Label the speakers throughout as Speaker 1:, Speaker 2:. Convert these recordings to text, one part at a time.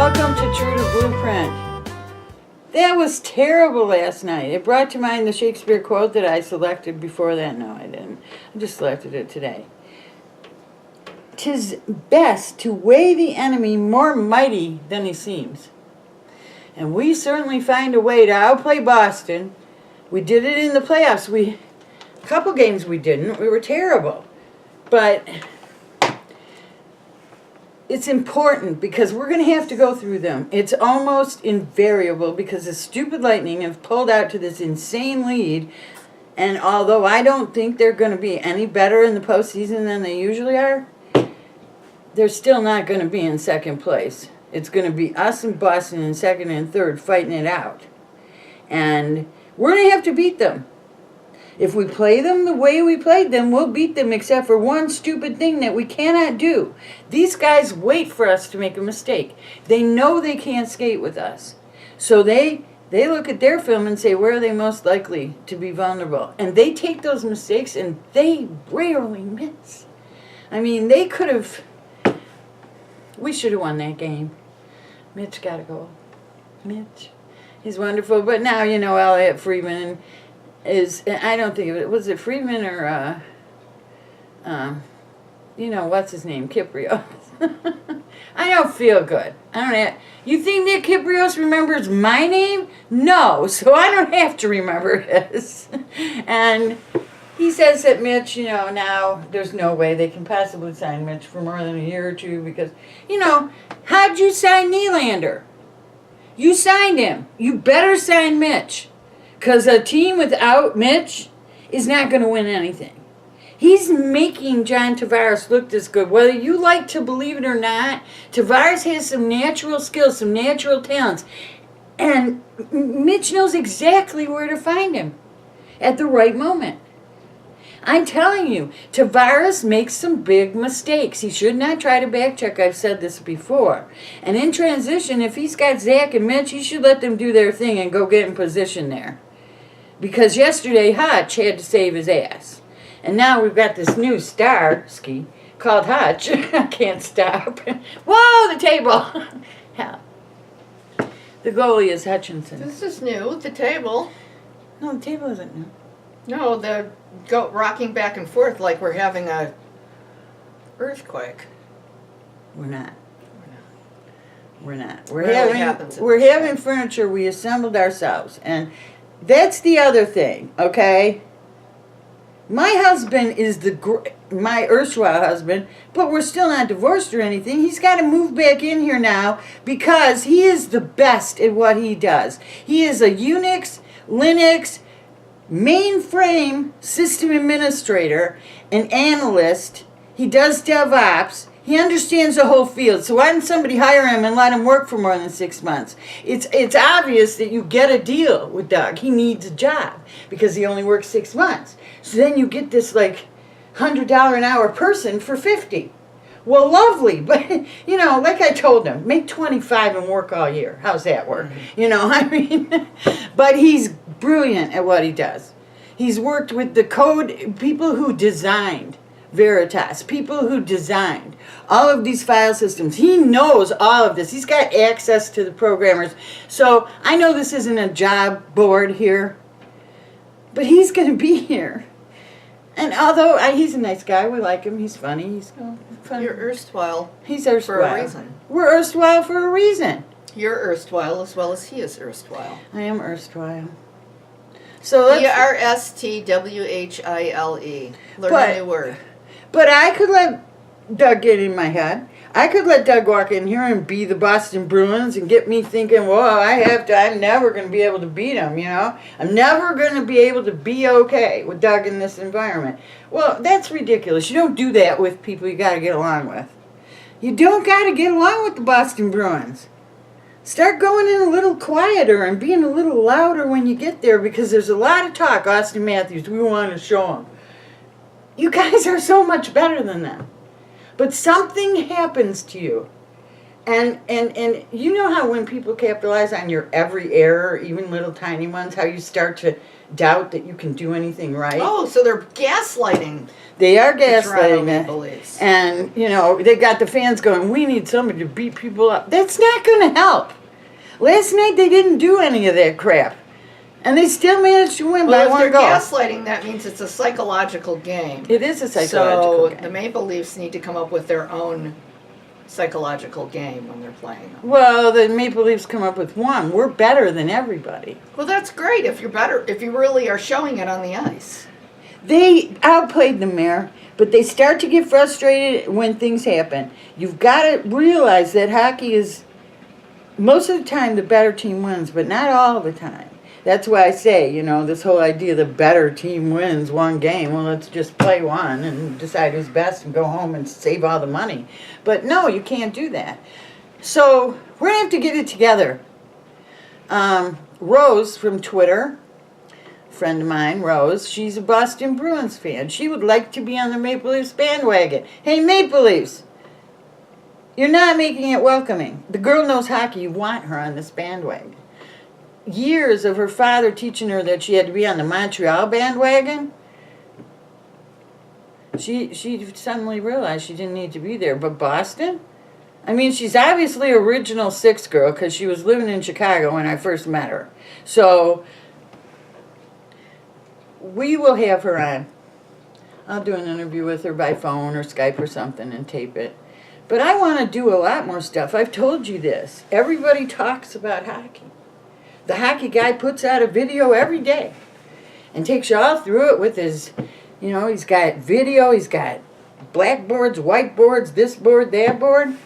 Speaker 1: Welcome to True to Blueprint. That was terrible last night. It brought to mind the Shakespeare quote that I selected before that. No, I didn't. I just selected it today. "'Tis best to weigh the enemy more mighty than he seems." And we certainly find a way to outplay Boston. We did it in the playoffs. A couple games we didn't. We were terrible. But it's important because we're going to have to go through them. It's almost invariable because the stupid Lightning have pulled out to this insane lead. And although I don't think they're going to be any better in the postseason than they usually are, they're still not going to be in second place. It's going to be us and Boston in second and third fighting it out. And we're going to have to beat them. If we play them the way we played them, we'll beat them except for one stupid thing that we cannot do. These guys wait for us to make a mistake. They know they can't skate with us. So they look at their film and say, where are they most likely to be vulnerable? And they take those mistakes and they rarely miss. I mean, they could have... We should have won that game. Mitch got a goal. Mitch. He's wonderful. But now, Elliot Friedman is, I don't think of it, was it Friedman or, what's his name? Kiprios. I don't feel good. You think that Kiprios remembers my name? No, so I don't have to remember his. And he says that Mitch, now there's no way they can possibly sign Mitch for more than a year or two because, how'd you sign Nylander? You signed him. You better sign Mitch because a team without Mitch is not going to win anything. He's making John Tavares look this good. Whether you like to believe it or not, Tavares has some natural skills, some natural talents, and Mitch knows exactly where to find him at the right moment. I'm telling you, Tavares makes some big mistakes. He should not try to backcheck. I've said this before. And in transition, if he's got Zach and Mitch, he should let them do their thing and go get in position there. Because yesterday, Hutch had to save his ass. And now we've got this new star ski called Hutch. I can't stop. Whoa, the table. Hell. The goalie is Hutchinson.
Speaker 2: This is new, the table.
Speaker 1: No, the table isn't new.
Speaker 2: No, the rocking back and forth like we're having a earthquake.
Speaker 1: We're not. We're
Speaker 2: Happens
Speaker 1: We're having furniture we assembled ourselves. And that's the other thing, okay? My husband is my erstwhile husband, but we're still not divorced or anything. He's got to move back in here now because he is the best at what he does. He is a Unix, Linux, mainframe system administrator, an analyst. He does DevOps. He understands the whole field. So why didn't somebody hire him and let him work for more than 6 months? It's obvious that you get a deal with Doug. He needs a job because he only works 6 months. So then you get this like $100 an hour person for $50. Well, lovely, but like I told him, make 25 and work all year. How's that work? But he's brilliant at what he does. He's worked with the code people who designed Veritas, people who designed all of these file systems. He knows all of this. He's got access to the programmers. So I know this isn't a job board here, but he's going to be here. And although he's a nice guy, we like him. He's funny. He's funny.
Speaker 2: You're erstwhile.
Speaker 1: He's erstwhile.
Speaker 2: For a reason.
Speaker 1: We're erstwhile for a reason.
Speaker 2: You're erstwhile as well as he is erstwhile.
Speaker 1: I am erstwhile. So let's...
Speaker 2: ERSTWHILE. Learn a new word.
Speaker 1: But I could let Doug get in my head. I could let Doug walk in here and be the Boston Bruins and get me thinking, well, I'm never going to be able to beat them, I'm never going to be able to be okay with Doug in this environment. Well, that's ridiculous. You don't do that with people you got to get along with. You don't got to get along with the Boston Bruins. Start going in a little quieter and being a little louder when you get there because there's a lot of talk. Auston Matthews, we want to show them. You guys are so much better than them. But something happens to you, And you know how when people capitalize on your every error, even little tiny ones, how you start to doubt that you can do anything right?
Speaker 2: Oh, so they're gaslighting.
Speaker 1: They are
Speaker 2: The Toronto
Speaker 1: gaslighting
Speaker 2: Maple
Speaker 1: it.
Speaker 2: Leafs.
Speaker 1: And, you know, they got the fans going, we need somebody to beat people up. That's not going to help. Last night they didn't do any of that crap. And they still managed to win by
Speaker 2: Well,
Speaker 1: one
Speaker 2: if they're
Speaker 1: goal.
Speaker 2: gaslighting, that means it's a psychological game.
Speaker 1: It is a psychological
Speaker 2: So
Speaker 1: game.
Speaker 2: the Maple Leafs need to come up with their own psychological game when they're playing them.
Speaker 1: Well, the Maple Leafs come up with one. We're better than everybody.
Speaker 2: Well, that's great if you're better, if you really are showing it on the ice.
Speaker 1: They outplayed the Mayor, but they start to get frustrated when things happen. You've got to realize that hockey is, most of the time, the better team wins, but not all the time. That's why I say, you know, this whole idea the better team wins one game. Well, let's just play one and decide who's best and go home and save all the money. But no, you can't do that. So we're going to have to get it together. Rose from Twitter, friend of mine, Rose, she's a Boston Bruins fan. She would like to be on the Maple Leafs bandwagon. Hey, Maple Leafs, you're not making it welcoming. The girl knows hockey. You want her on this bandwagon. Years of her father teaching her that she had to be on the Montreal bandwagon, she suddenly realized she didn't need to be there. But Boston? I mean, she's obviously original six girl because she was living in Chicago when I first met her. So we will have her on. I'll do an interview with her by phone or Skype or something and tape it. But I want to do a lot more stuff. I've told you this. Everybody talks about hockey. The hockey guy puts out a video every day and takes you all through it with his, you know, he's got video, he's got blackboards, whiteboards, this board, that board.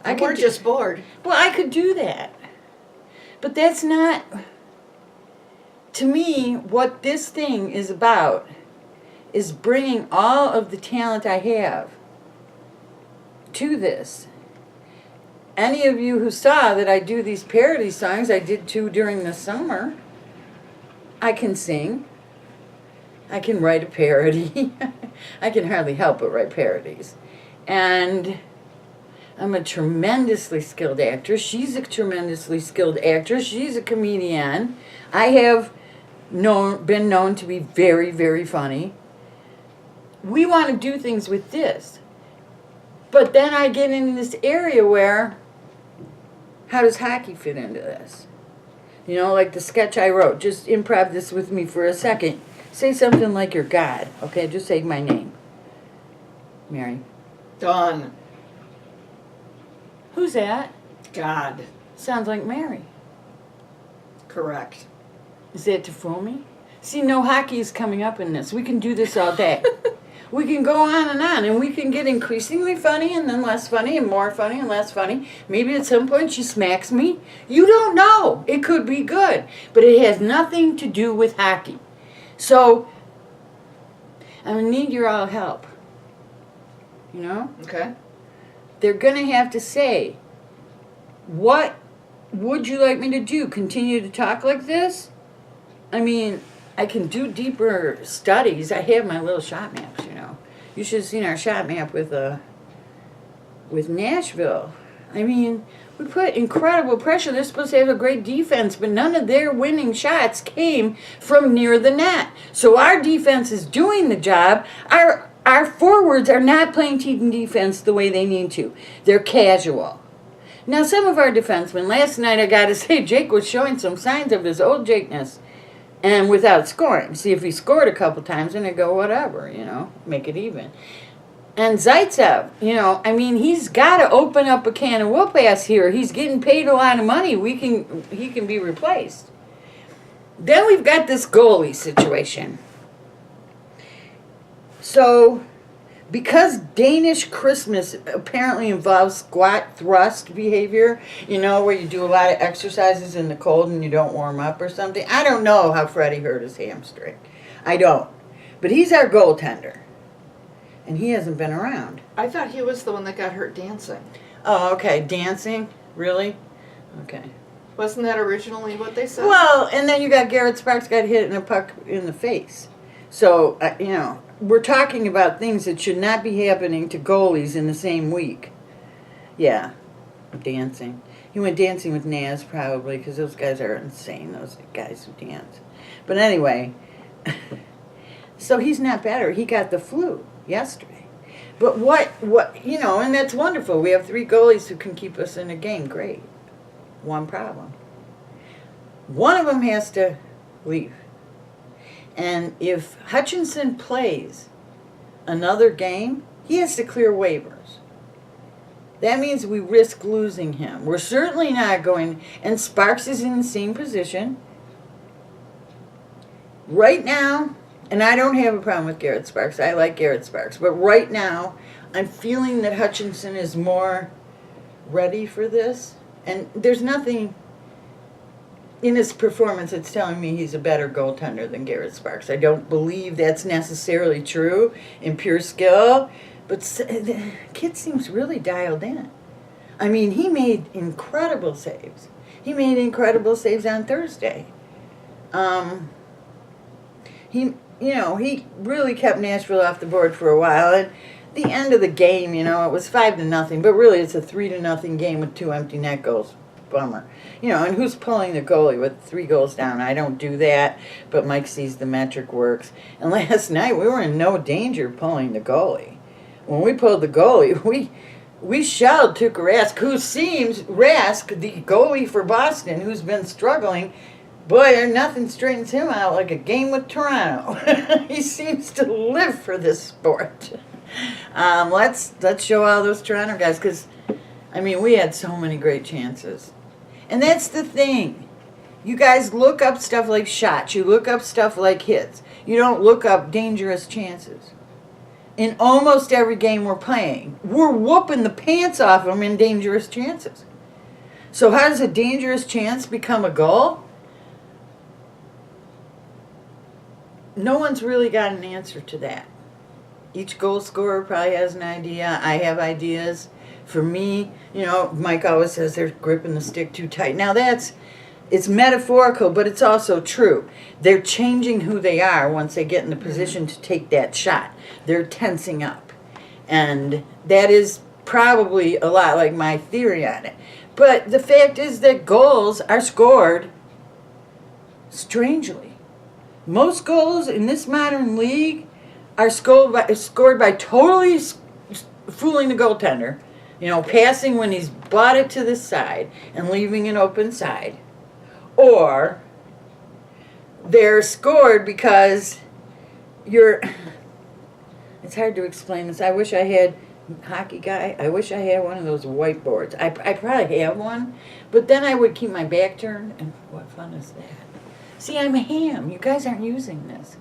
Speaker 2: We're just bored.
Speaker 1: Well, I could do that. But that's not, to me, what this thing is about is bringing all of the talent I have to this. Any of you who saw that I do these parody songs, I did two during the summer. I can sing. I can write a parody. I can hardly help but write parodies. And I'm a tremendously skilled actress. She's a tremendously skilled actress. She's a comedian. I have been known to be very, very funny. We want to do things with this. But then I get into this area where, how does hockey fit into this? You know, like the sketch I wrote. Just improv this with me for a second. Say something like you're God. Okay, just say my name. Mary.
Speaker 2: Done.
Speaker 1: Who's that?
Speaker 2: God.
Speaker 1: Sounds like Mary.
Speaker 2: Correct.
Speaker 1: Is that to fool me? See, no hockey is coming up in this. We can do this all day. We can go on, and we can get increasingly funny and then less funny and more funny and less funny. Maybe at some point she smacks me. You don't know. It could be good. But it has nothing to do with hockey. So, I'm going to need your all help. You know?
Speaker 2: Okay.
Speaker 1: They're going to have to say, what would you like me to do? Continue to talk like this? I mean, I can do deeper studies. I have my little shot maps, you know. You should have seen our shot map with Nashville. I mean, we put incredible pressure. They're supposed to have a great defense, but none of their winning shots came from near the net. So our defense is doing the job. Our forwards are not playing team defense the way they need to. They're casual. Now, some of our defensemen, last night I got to say, Jake was showing some signs of his old Jakeness. And without scoring. See, if he scored a couple times, then I go, whatever, you know, make it even. And Zaitsev, you know, I mean, he's got to open up a can of whoop-ass here. He's getting paid a lot of money. He can be replaced. Then we've got this goalie situation. So, because Danish Christmas apparently involves squat thrust behavior, you know, where you do a lot of exercises in the cold and you don't warm up or something. I don't know how Freddie hurt his hamstring. I don't. But he's our goaltender. And he hasn't been around.
Speaker 2: I thought he was the one that got hurt dancing.
Speaker 1: Oh, okay. Dancing? Really? Okay.
Speaker 2: Wasn't that originally what they said?
Speaker 1: Well, and then you got Garrett Sparks got hit in a puck in the face. So, you know, we're talking about things that should not be happening to goalies in the same week. Yeah, dancing. He went dancing with Naz probably because those guys are insane, those guys who dance. But anyway, so he's not better. He got the flu yesterday. But what, and that's wonderful. We have 3 goalies who can keep us in a game. Great. One problem. One of them has to leave. And if Hutchinson plays another game, he has to clear waivers. That means we risk losing him. We're certainly not going, and Sparks is in the same position. Right now, and I don't have a problem with Garrett Sparks. I like Garrett Sparks. But right now, I'm feeling that Hutchinson is more ready for this. And there's nothing in his performance that's telling me he's a better goaltender than Garrett Sparks. I don't believe that's necessarily true in pure skill. But the kid seems really dialed in. I mean, he made incredible saves. He made incredible saves on Thursday. He really kept Nashville off the board for a while. And the end of the game, it was 5-0, but really it's a 3-0 game with 2 empty net goals. Bummer. And who's pulling the goalie with 3 goals down? I don't do that, but Mike sees the metric works. And last night we were in no danger pulling the goalie. When we pulled the goalie, we shelled Tuukka Rask, the goalie for Boston, who's been struggling. Boy, nothing straightens him out like a game with Toronto. He seems to live for this sport. Let's show all those Toronto guys, because, we had so many great chances. And that's the thing. You guys look up stuff like shots. You look up stuff like hits. You don't look up dangerous chances. In almost every game we're playing, we're whooping the pants off them in dangerous chances. So how does a dangerous chance become a goal? No one's really got an answer to that. Each goal scorer probably has an idea. I have ideas. For me, Mike always says they're gripping the stick too tight. Now it's metaphorical, but it's also true. They're changing who they are once they get in the position to take that shot. They're tensing up. And that is probably a lot like my theory on it. But the fact is that goals are scored strangely. Most goals in this modern league are scored by totally fooling the goaltender. Passing when he's bought it to the side and leaving an open side. Or they're scored because it's hard to explain this. I wish I had, hockey guy, I wish I had one of those whiteboards. I probably have one, but then I would keep my back turned, and what fun is that? See, I'm a ham. You guys aren't using this.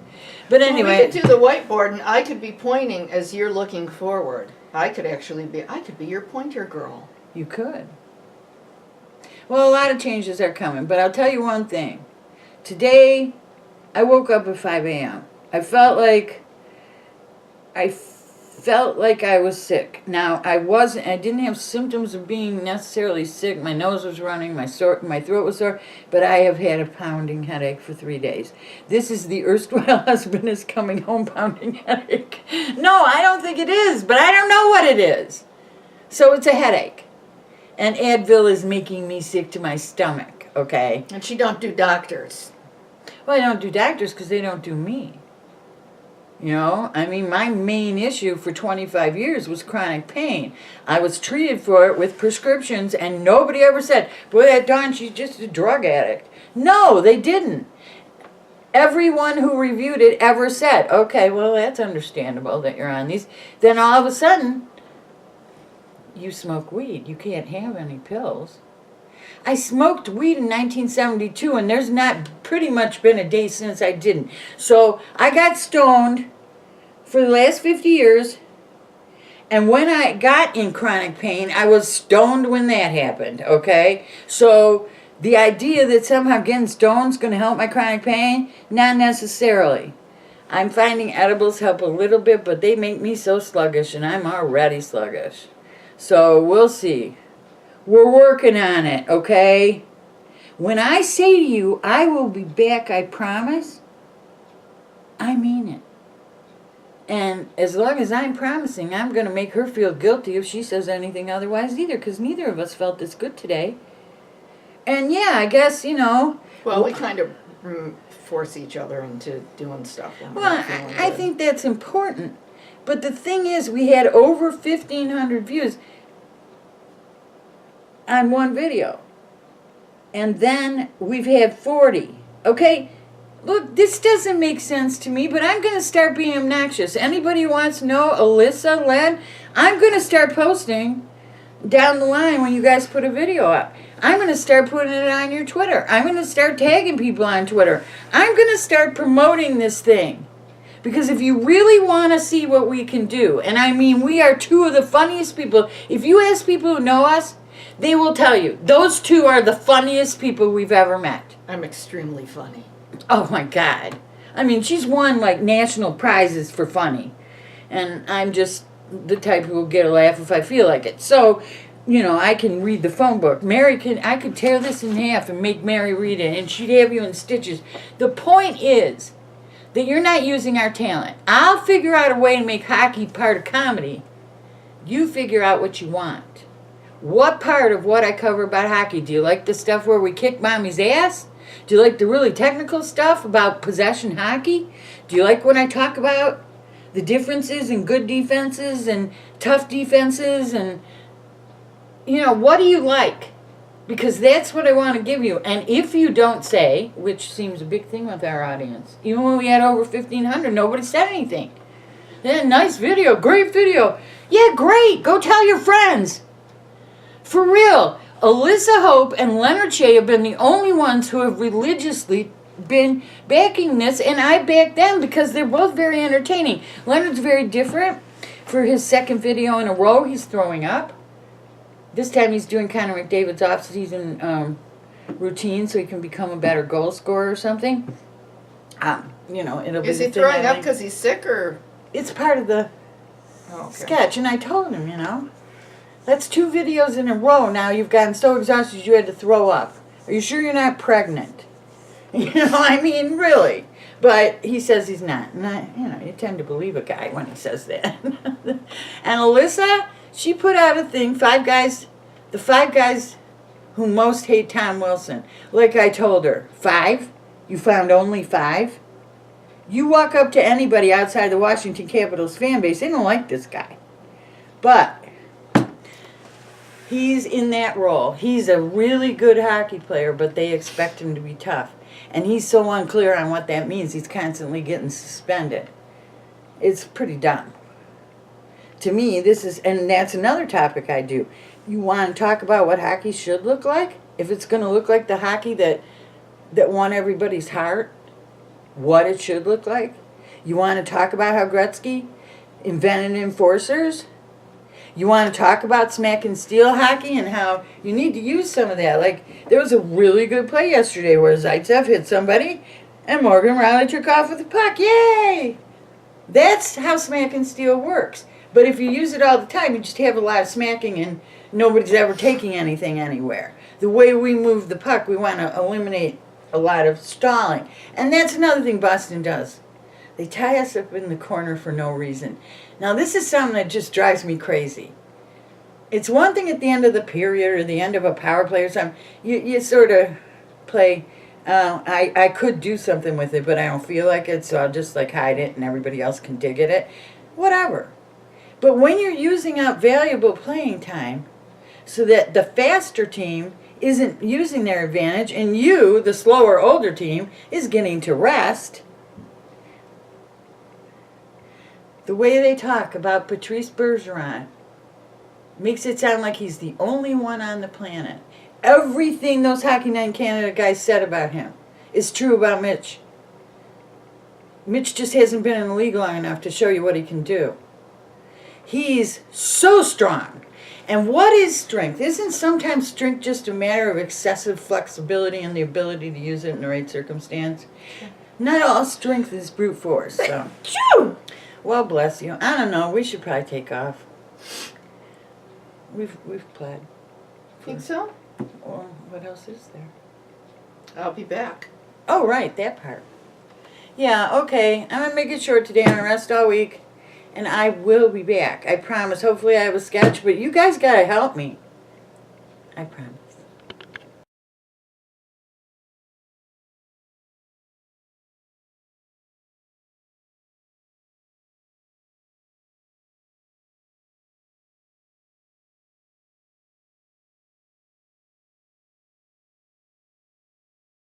Speaker 1: But anyway.
Speaker 2: Well, we could do the whiteboard, and I could be pointing as you're looking forward. I could be your pointer girl.
Speaker 1: You could. Well, a lot of changes are coming, but I'll tell you one thing. Today, I woke up at 5 a.m. I felt like I was sick. Now, I didn't have symptoms of being necessarily sick. My nose was running, my throat was sore, but I have had a pounding headache for 3 days. This is the erstwhile husband is coming home pounding headache. No, I don't think it is, but I don't know what it is. So it's a headache. And Advil is making me sick to my stomach, okay?
Speaker 2: And she don't do doctors.
Speaker 1: Well, I don't do doctors because they don't do me. My main issue for 25 years was chronic pain. I was treated for it with prescriptions, and nobody ever said, boy, that Dawn, she's just a drug addict. No, they didn't. Everyone who reviewed it ever said, okay, well, that's understandable that you're on these. Then all of a sudden, you smoke weed. You can't have any pills. I smoked weed in 1972, and there's not pretty much been a day since I didn't. So I got stoned for the last 50 years, and when I got in chronic pain, I was stoned when that happened, okay? So the idea that somehow getting stoned is going to help my chronic pain, not necessarily. I'm finding edibles help a little bit, but they make me so sluggish, and I'm already sluggish. So we'll see. We're working on it, okay? When I say to you, I will be back, I promise, I mean it. And as long as I'm promising, I'm going to make her feel guilty if she says anything otherwise either, because neither of us felt this good today. And yeah, I guess,
Speaker 2: Well, we kind of force each other into doing stuff. When we're
Speaker 1: well,
Speaker 2: not feeling
Speaker 1: I
Speaker 2: good.
Speaker 1: think that's important. But the thing is, we had over 1,500 views on one video. And then we've had 40. Okay? Look, this doesn't make sense to me, but I'm going to start being obnoxious. Anybody who wants to know, Alyssa, Len, I'm going to start posting down the line when you guys put a video up. I'm going to start putting it on your Twitter. I'm going to start tagging people on Twitter. I'm going to start promoting this thing. Because if you really want to see what we can do, and I mean, we are two of the funniest people. If you ask people who know us, they will tell you, those two are the funniest people we've ever met.
Speaker 2: I'm extremely funny.
Speaker 1: Oh my God. I mean, she's won like national prizes for funny. And I'm just the type who will get a laugh if I feel like it. So, I can read the phone book. I could tear this in half and make Mary read it, and she'd have you in stitches. The point is that you're not using our talent. I'll figure out a way to make hockey part of comedy. You figure out what you want. What part of what I cover about hockey? Do you like the stuff where we kick mommy's ass? Do you like the really technical stuff about possession hockey? Do you like when I talk about the differences in good defenses and tough defenses? And, what do you like? Because that's what I want to give you. And if you don't say, which seems a big thing with our audience, even when we had over 1,500, nobody said anything. Yeah, nice video, great video. Yeah, great, go tell your friends. For real, Alyssa Hope and Leonard Shea have been the only ones who have religiously been backing this, and I back them because they're both very entertaining. Leonard's very different. For his second video in a row, he's throwing up. This time he's doing Connor McDavid's off-season routine so he can become a better goal scorer or something. It'll be
Speaker 2: Is he
Speaker 1: the thing
Speaker 2: throwing
Speaker 1: I
Speaker 2: up
Speaker 1: like.
Speaker 2: because he's sick or?
Speaker 1: It's part of the sketch, and I told him, that's 2 videos in a row now. You've gotten so exhausted you had to throw up. Are you sure you're not pregnant? Really. But he says he's not. And you tend to believe a guy when he says that. And Alyssa, she put out a thing, the 5 guys who most hate Tom Wilson. Like I told her, 5? You found only 5? You walk up to anybody outside the Washington Capitals fan base, they don't like this guy. But he's in that role. He's a really good hockey player, but they expect him to be tough. And he's so unclear on what that means, he's constantly getting suspended. It's pretty dumb. To me, and that's another topic I do. You want to talk about what hockey should look like? If it's going to look like the hockey that won everybody's heart, what it should look like? You want to talk about how Gretzky invented enforcers? You want to talk about smack and steel hockey and how you need to use some of that? Like, there was a really good play yesterday where Zaitsev hit somebody and Morgan Riley took off with the puck. Yay! That's how smack and steel works. But if you use it all the time, you just have a lot of smacking and nobody's ever taking anything anywhere. The way we move the puck, we want to eliminate a lot of stalling. And that's another thing Boston does. They tie us up in the corner for no reason. Now, this is something that just drives me crazy. It's one thing at the end of the period or the end of a power play or something. You sort of play, I could do something with it, but I don't feel like it, so I'll just hide it and everybody else can dig at it. Whatever. But when you're using up valuable playing time so that the faster team isn't using their advantage and you, the slower, older team, is getting to rest. The way they talk about Patrice Bergeron makes it sound like he's the only one on the planet. Everything those Hockey Night in Canada guys said about him is true about Mitch. Mitch just hasn't been in the league long enough to show you what he can do. He's so strong. And what is strength? Isn't sometimes strength just a matter of excessive flexibility and the ability to use it in the right circumstance? Not all strength is brute force. So. Well, bless you. I don't know. We should probably take off. We've played.
Speaker 2: Think so?
Speaker 1: Well, what else is there?
Speaker 2: I'll be back.
Speaker 1: Oh, right, that part. Yeah, okay. I'm going to make it short today. I'm going to rest all week. And I will be back. I promise. Hopefully I have a sketch, but you guys gotta help me. I promise.